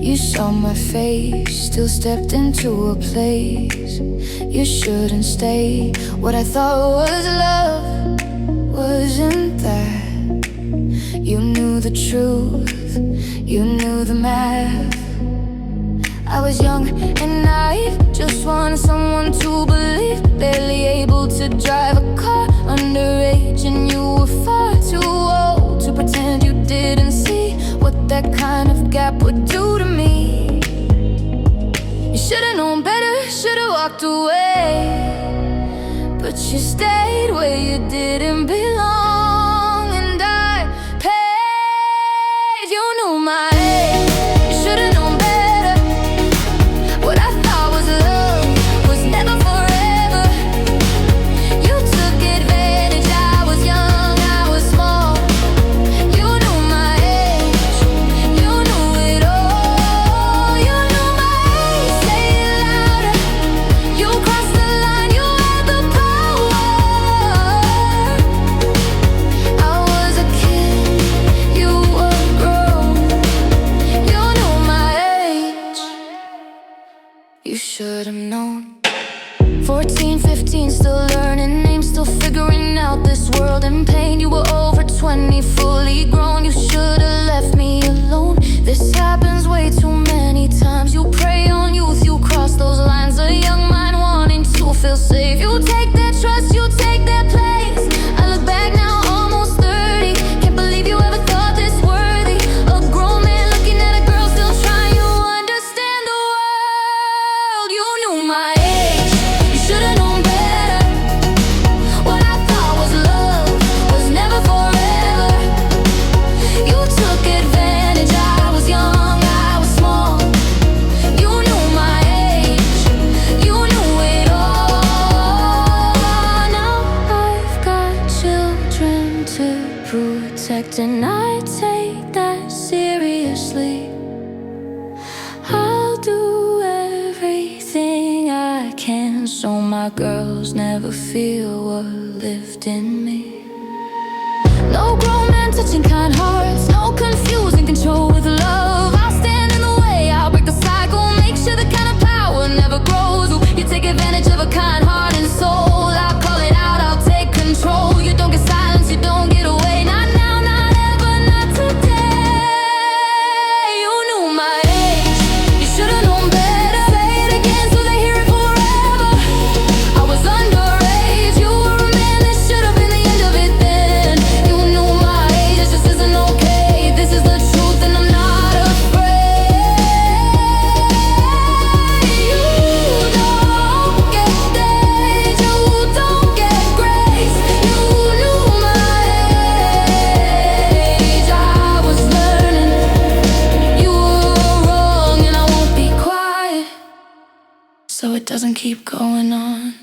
You saw my face, still stepped into a place you shouldn't stay. What I thought was love wasn't that. You knew the truth, you knew the math. I was young and naive, just wanted someone to believe. Barely able to drive a car, underage, and you were far too old to pretend you didn't see what that kind of gap would do to me. You should've known better, should've walked away, but you stayed where you didn't belong, and I paid. You knew my age, you should've known better. What I thought was love was never forever. You took advantage, I was young, I was small. You knew my age, you knew it all. You knew my age, say it louder. You crossed the line, you had the power. I was a kid, you were grown. You knew my age, you should've known. 14, 15, still learning names, still figuring out this world in pain. You were over 20, fully grown. You should've left me alone. This happens way too many times. You prey on youth, you cross those lines. A young mind wanting to feel safe. You take their trust, you take their place. I look back now, almost 30. Can't believe you ever thought this worthy. A grown man looking at a girl, still trying to understand the world. You knew my age, you should've known better. What I thought was love was never forever. You took advantage, I was young, I was small. You knew my age, you knew it all. Now I've got children to protect, and I take that seriously. I'll do everything I can so my girls never feel what lived in me. No grown man touching kind hearts, no confusing control with love. I'll stand in the way, I'll break the cycle, make sure the kind of power never grows. You take advantage of a kind heart and soul. I'll call it out, I'll take control. You don't get silence, you don't get away. Not now, not ever, not today. You knew my age, you should've known better. Say it again so they hear it forever. I was underage, you were a man, this should've been the end of it then. You knew my age, this just isn't okay. This is the truth and I'm not afraid. You don't get stage, you don't get grace. You knew my age, I was learning. You were wrong and I won't be quiet, so it doesn't keep going on.